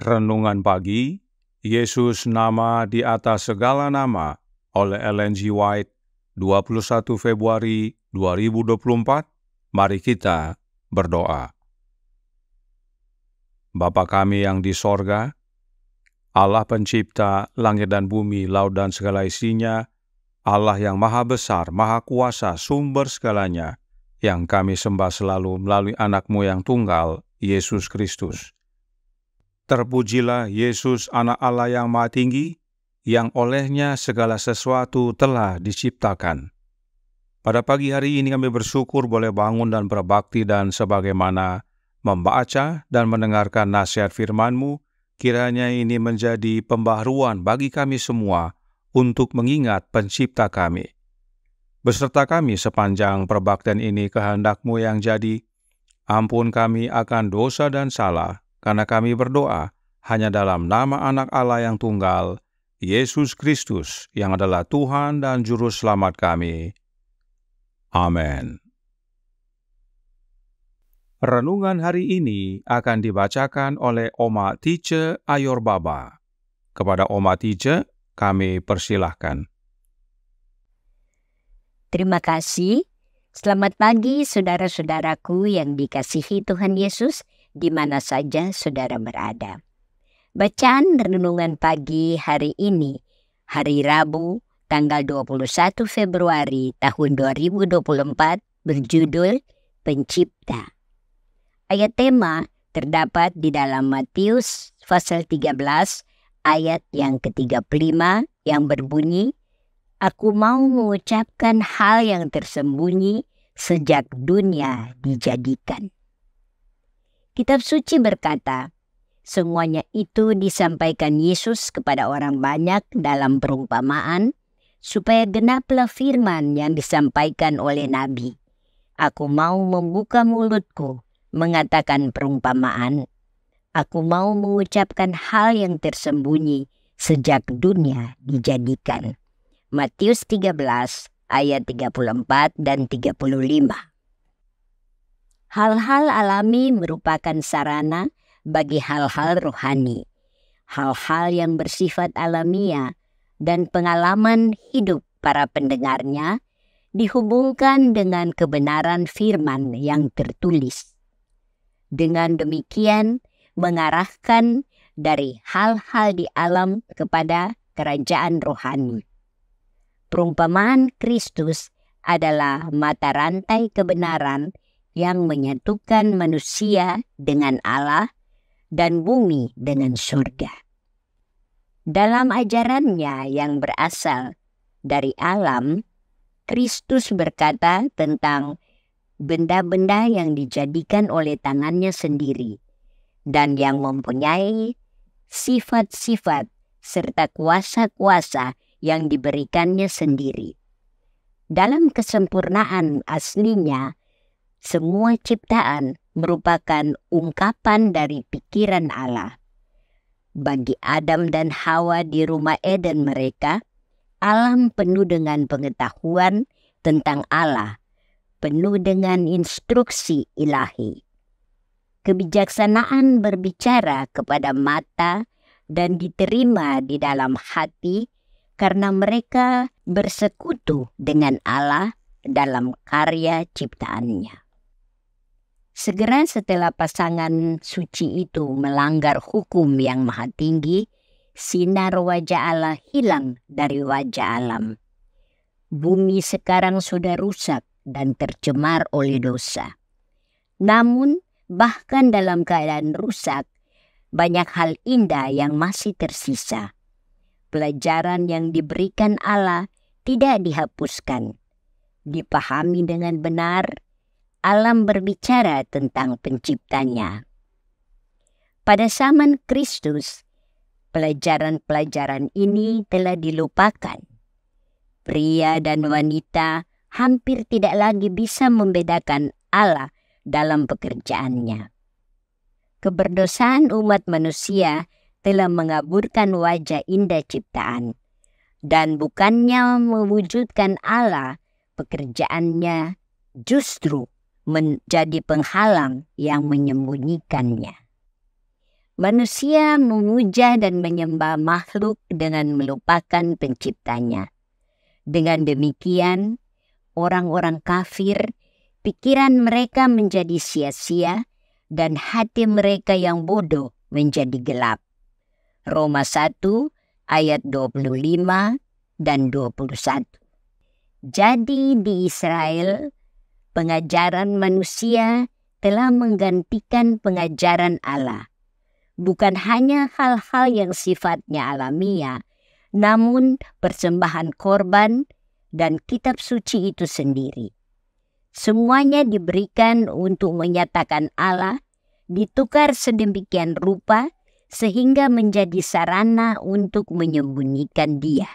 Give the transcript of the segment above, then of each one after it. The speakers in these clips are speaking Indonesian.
Renungan Pagi, Yesus Nama di Atas Segala Nama oleh Ellen G. White, 21 Februari 2024. Mari kita berdoa. Bapa kami yang di sorga, Allah pencipta langit dan bumi, laut dan segala isinya, Allah yang maha besar, maha kuasa, sumber segalanya, yang kami sembah selalu melalui anak-Mu yang tunggal, Yesus Kristus. Terpujilah Yesus, anak Allah yang maha tinggi, yang olehnya segala sesuatu telah diciptakan. Pada pagi hari ini kami bersyukur boleh bangun dan berbakti, dan sebagaimana membaca dan mendengarkan nasihat firman-Mu, kiranya ini menjadi pembaharuan bagi kami semua untuk mengingat pencipta kami. Beserta kami sepanjang perbaktian ini, kehendak-Mu yang jadi. Ampun kami akan dosa dan salah, karena kami berdoa hanya dalam nama Anak Allah yang tunggal, Yesus Kristus, yang adalah Tuhan dan Juru Selamat kami. Amin. Renungan hari ini akan dibacakan oleh Oma Tice Ayorbaba. Kepada Oma Tice, kami persilahkan. Terima kasih. Selamat pagi saudara-saudaraku yang dikasihi Tuhan Yesus, di mana saja saudara berada. Bacaan renungan pagi hari ini, hari Rabu, tanggal 21 Februari tahun 2024, berjudul Pencipta. Ayat tema terdapat di dalam Matius pasal 13 ayat yang ke-35 yang berbunyi, "Aku mau mengucapkan hal yang tersembunyi sejak dunia dijadikan." Kitab suci berkata, semuanya itu disampaikan Yesus kepada orang banyak dalam perumpamaan, supaya genaplah firman yang disampaikan oleh Nabi. Aku mau membuka mulutku, mengatakan perumpamaan. Aku mau mengucapkan hal yang tersembunyi sejak dunia dijadikan. Matius 13 ayat 34 dan 35. Hal-hal alami merupakan sarana bagi hal-hal rohani. Hal-hal yang bersifat alamiah dan pengalaman hidup para pendengarnya dihubungkan dengan kebenaran firman yang tertulis. Dengan demikian, mengarahkan dari hal-hal di alam kepada kerajaan rohani. Perumpamaan Kristus adalah mata rantai kebenaran yang menyatukan manusia dengan Allah dan bumi dengan surga. Dalam ajarannya yang berasal dari alam, Kristus berkata tentang benda-benda yang dijadikan oleh tangannya sendiri dan yang mempunyai sifat-sifat serta kuasa-kuasa yang diberikannya sendiri. Dalam kesempurnaan aslinya, semua ciptaan merupakan ungkapan dari pikiran Allah. Bagi Adam dan Hawa di rumah Eden mereka, alam penuh dengan pengetahuan tentang Allah, penuh dengan instruksi ilahi. Kebijaksanaan berbicara kepada mata dan diterima di dalam hati karena mereka bersekutu dengan Allah dalam karya ciptaannya. Segera setelah pasangan suci itu melanggar hukum yang maha tinggi, sinar wajah Allah hilang dari wajah alam. Bumi sekarang sudah rusak dan tercemar oleh dosa. Namun, bahkan dalam keadaan rusak, banyak hal indah yang masih tersisa. Pelajaran yang diberikan Allah tidak dihapuskan. Dipahami dengan benar, alam berbicara tentang penciptanya. Pada zaman Kristus, pelajaran-pelajaran ini telah dilupakan. Pria dan wanita hampir tidak lagi bisa membedakan Allah dalam pekerjaannya. Keberdosaan umat manusia telah mengaburkan wajah indah ciptaan, dan bukannya mewujudkan Allah, pekerjaannya justru menjadi penghalang yang menyembunyikannya. Manusia memuja dan menyembah makhluk dengan melupakan penciptanya. Dengan demikian, orang-orang kafir, pikiran mereka menjadi sia-sia dan hati mereka yang bodoh menjadi gelap. Roma 1 ayat 25 dan 21. Jadi di Israel, pengajaran manusia telah menggantikan pengajaran Allah. Bukan hanya hal-hal yang sifatnya alamiah, namun persembahan korban dan kitab suci itu sendiri. Semuanya diberikan untuk menyatakan Allah, ditukar sedemikian rupa sehingga menjadi sarana untuk menyembunyikan Dia.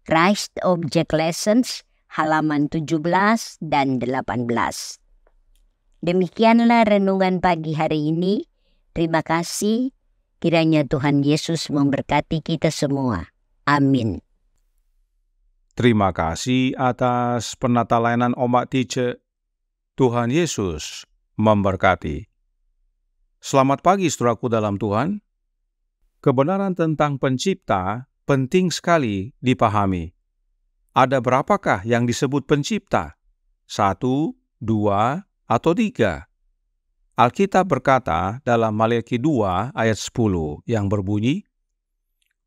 Christ Object Lessons halaman 17 dan 18. Demikianlah renungan pagi hari ini. Terima kasih. Kiranya Tuhan Yesus memberkati kita semua. Amin. Terima kasih atas penata layanan Omak Tice. Tuhan Yesus memberkati. Selamat pagi saudaraku dalam Tuhan. Kebenaran tentang pencipta penting sekali dipahami. Ada berapakah yang disebut pencipta? 1, 2, atau 3? Alkitab berkata dalam Maleakhi 2 ayat 10 yang berbunyi,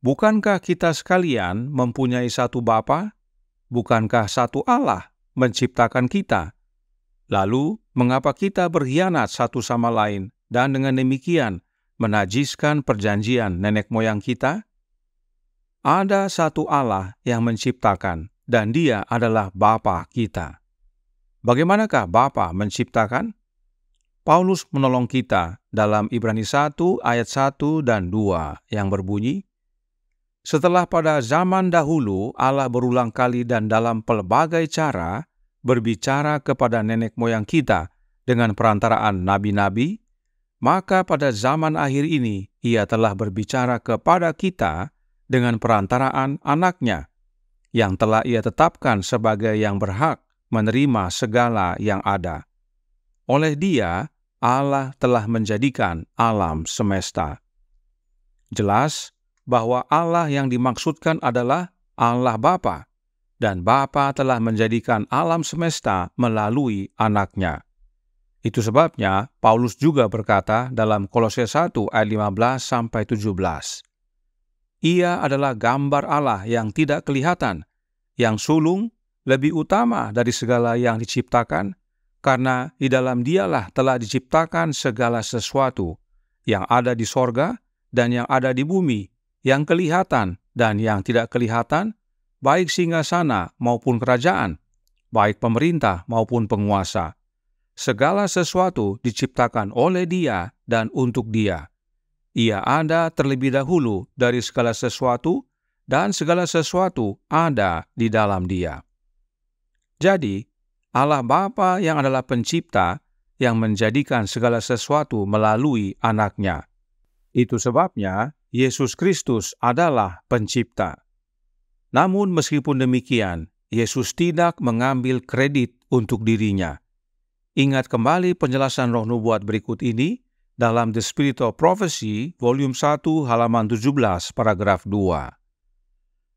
"Bukankah kita sekalian mempunyai satu Bapa? Bukankah satu Allah menciptakan kita? Lalu, mengapa kita berkhianat satu sama lain dan dengan demikian menajiskan perjanjian nenek moyang kita?" Ada satu Allah yang menciptakan, dan Dia adalah Bapa kita. Bagaimanakah Bapa menciptakan? Paulus menolong kita dalam Ibrani 1 ayat 1 dan 2 yang berbunyi, "Setelah pada zaman dahulu Allah berulang kali dan dalam pelbagai cara berbicara kepada nenek moyang kita dengan perantaraan nabi-nabi, maka pada zaman akhir ini Ia telah berbicara kepada kita dengan perantaraan anaknya, yang telah Ia tetapkan sebagai yang berhak menerima segala yang ada. Oleh Dia, Allah telah menjadikan alam semesta." Jelas bahwa Allah yang dimaksudkan adalah Allah Bapa, dan Bapa telah menjadikan alam semesta melalui anaknya. Itu sebabnya Paulus juga berkata dalam Kolose 1 ayat 15-17, "Ia adalah gambar Allah yang tidak kelihatan, yang sulung, lebih utama dari segala yang diciptakan, karena di dalam Dialah telah diciptakan segala sesuatu, yang ada di sorga dan yang ada di bumi, yang kelihatan dan yang tidak kelihatan, baik singgasana maupun kerajaan, baik pemerintah maupun penguasa. Segala sesuatu diciptakan oleh Dia dan untuk Dia. Ia ada terlebih dahulu dari segala sesuatu, dan segala sesuatu ada di dalam Dia." Jadi, Allah Bapa yang adalah pencipta yang menjadikan segala sesuatu melalui anaknya. Itu sebabnya Yesus Kristus adalah pencipta. Namun meskipun demikian, Yesus tidak mengambil kredit untuk dirinya. Ingat kembali penjelasan Roh Nubuat berikut ini dalam The Spirit of Prophecy, volume 1, halaman 17, paragraf 2.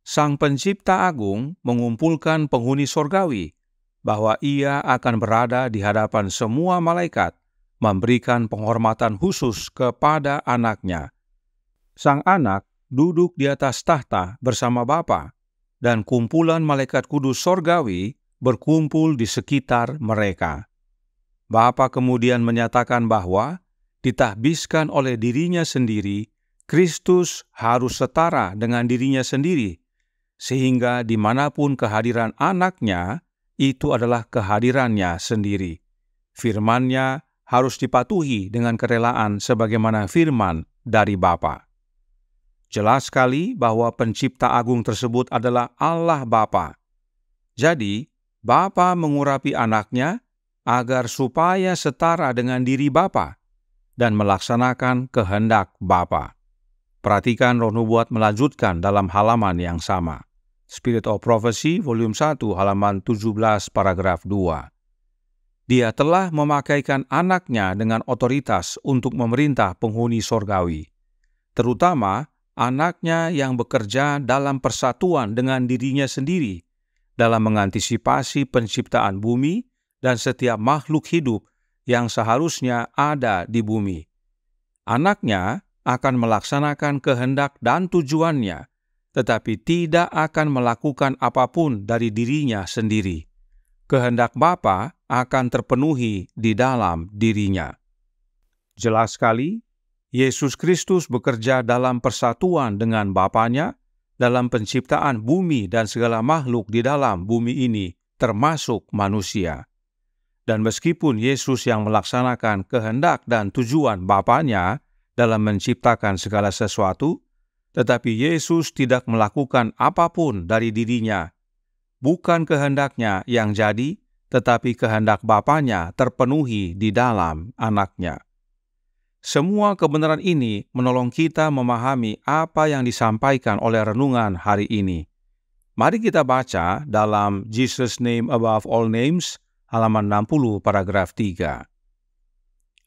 Sang Pencipta Agung mengumpulkan penghuni sorgawi, bahwa Ia akan berada di hadapan semua malaikat, memberikan penghormatan khusus kepada anaknya. Sang anak duduk di atas tahta bersama Bapa, dan kumpulan malaikat kudus sorgawi berkumpul di sekitar mereka. Bapa kemudian menyatakan bahwa ditahbiskan oleh dirinya sendiri, Kristus harus setara dengan dirinya sendiri, sehingga dimanapun kehadiran anaknya, itu adalah kehadirannya sendiri. Firman-Nya harus dipatuhi dengan kerelaan sebagaimana firman dari Bapa. Jelas sekali bahwa pencipta agung tersebut adalah Allah Bapa. Jadi, Bapa mengurapi anaknya agar supaya setara dengan diri Bapa dan melaksanakan kehendak Bapa. Perhatikan Roh Nubuat melanjutkan dalam halaman yang sama. Spirit of Prophecy, volume 1, halaman 17, paragraf 2. Dia telah memakaikan anaknya dengan otoritas untuk memerintah penghuni sorgawi, terutama anaknya yang bekerja dalam persatuan dengan dirinya sendiri dalam mengantisipasi penciptaan bumi dan setiap makhluk hidup yang seharusnya ada di bumi. Anaknya akan melaksanakan kehendak dan tujuannya, tetapi tidak akan melakukan apapun dari dirinya sendiri. Kehendak Bapa akan terpenuhi di dalam dirinya. Jelas sekali, Yesus Kristus bekerja dalam persatuan dengan Bapanya dalam penciptaan bumi dan segala makhluk di dalam bumi ini, termasuk manusia. Dan meskipun Yesus yang melaksanakan kehendak dan tujuan Bapanya dalam menciptakan segala sesuatu, tetapi Yesus tidak melakukan apapun dari dirinya. Bukan kehendaknya yang jadi, tetapi kehendak Bapanya terpenuhi di dalam anaknya. Semua kebenaran ini menolong kita memahami apa yang disampaikan oleh renungan hari ini. Mari kita baca dalam Jesus' Name Above All Names, halaman 60, paragraf 3.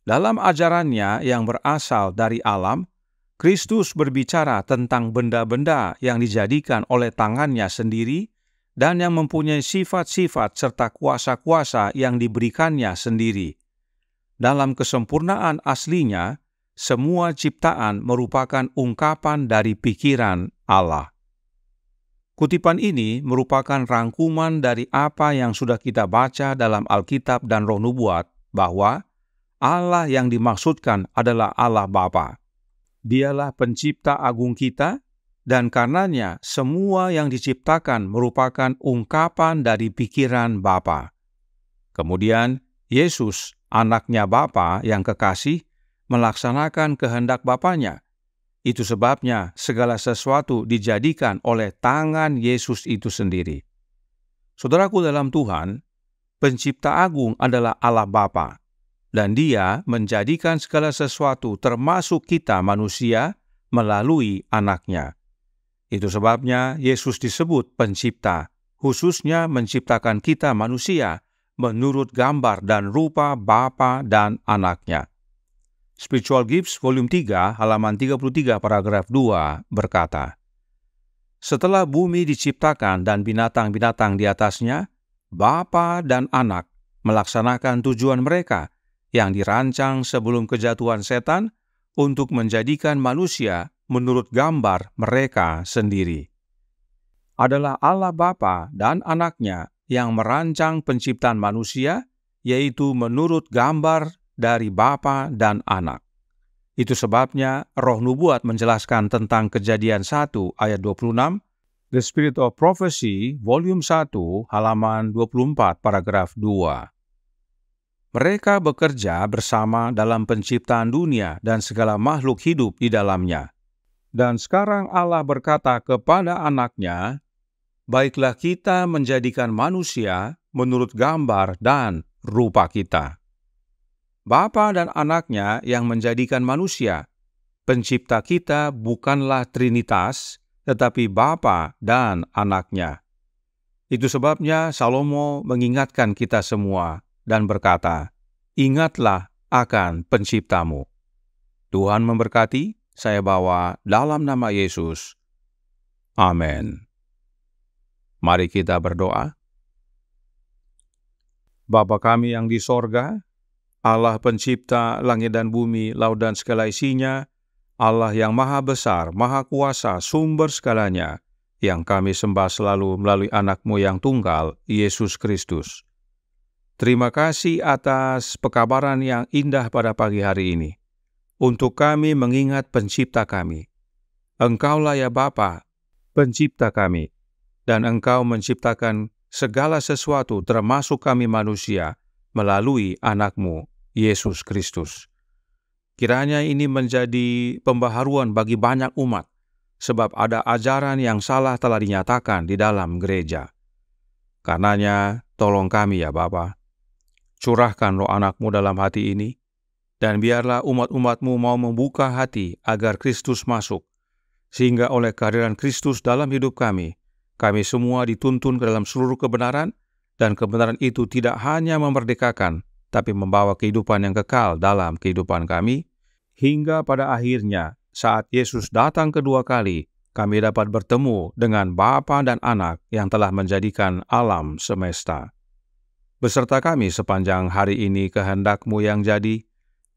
Dalam ajarannya yang berasal dari alam, Kristus berbicara tentang benda-benda yang dijadikan oleh tangannya sendiri dan yang mempunyai sifat-sifat serta kuasa-kuasa yang diberikannya sendiri. Dalam kesempurnaan aslinya, semua ciptaan merupakan ungkapan dari pikiran Allah. Kutipan ini merupakan rangkuman dari apa yang sudah kita baca dalam Alkitab dan Roh Nubuat, bahwa Allah yang dimaksudkan adalah Allah Bapa. Dialah pencipta agung kita, dan karenanya semua yang diciptakan merupakan ungkapan dari pikiran Bapa. Kemudian, Yesus, anaknya Bapa yang kekasih, melaksanakan kehendak Bapanya. Itu sebabnya segala sesuatu dijadikan oleh tangan Yesus itu sendiri. Saudaraku dalam Tuhan, pencipta agung adalah Allah Bapa, dan Dia menjadikan segala sesuatu termasuk kita manusia melalui anaknya. Itu sebabnya Yesus disebut pencipta, khususnya menciptakan kita manusia menurut gambar dan rupa Bapa dan anaknya. Spiritual Gifts, volume 3, halaman 33, paragraf 2 berkata, setelah bumi diciptakan dan binatang-binatang di atasnya, Bapa dan Anak melaksanakan tujuan mereka yang dirancang sebelum kejatuhan setan untuk menjadikan manusia menurut gambar mereka sendiri. Adalah Allah Bapa dan Anaknya yang merancang penciptaan manusia, yaitu menurut gambar dari Bapa dan Anak. Itu sebabnya Roh Nubuat menjelaskan tentang Kejadian 1 ayat 26, The Spirit of Prophecy, volume 1, halaman 24, paragraf 2. Mereka bekerja bersama dalam penciptaan dunia dan segala makhluk hidup di dalamnya. Dan sekarang Allah berkata kepada anaknya, baiklah kita menjadikan manusia menurut gambar dan rupa kita. Bapa dan anaknya yang menjadikan manusia. Pencipta kita bukanlah Trinitas, tetapi Bapa dan anaknya. Itu sebabnya Salomo mengingatkan kita semua dan berkata, ingatlah akan penciptamu. Tuhan memberkati, saya bawa dalam nama Yesus. Amin. Mari kita berdoa. Bapa kami yang di sorga, Allah pencipta langit dan bumi, laut dan segala isinya, Allah yang maha besar, maha kuasa, sumber segalanya, yang kami sembah selalu melalui anak-Mu yang tunggal, Yesus Kristus. Terima kasih atas pekabaran yang indah pada pagi hari ini. Untuk kami mengingat pencipta kami. Engkaulah ya Bapa, pencipta kami, dan Engkau menciptakan segala sesuatu termasuk kami manusia melalui anak-Mu, Yesus Kristus. Kiranya ini menjadi pembaharuan bagi banyak umat, sebab ada ajaran yang salah telah dinyatakan di dalam gereja. Karenanya, tolong kami ya Bapa, curahkan roh anak-Mu dalam hati ini, dan biarlah umat-umat-Mu mau membuka hati agar Kristus masuk, sehingga oleh kehadiran Kristus dalam hidup kami semua dituntun ke dalam seluruh kebenaran, dan kebenaran itu tidak hanya memerdekakan, tapi membawa kehidupan yang kekal dalam kehidupan kami, hingga pada akhirnya saat Yesus datang kedua kali, kami dapat bertemu dengan Bapa dan Anak yang telah menjadikan alam semesta. Beserta kami sepanjang hari ini kehendak-Mu yang jadi,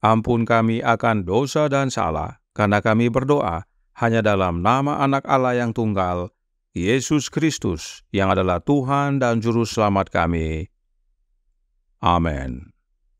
ampun kami akan dosa dan salah, karena kami berdoa hanya dalam nama Anak Allah yang tunggal, Yesus Kristus, yang adalah Tuhan dan Juru Selamat kami. Amin.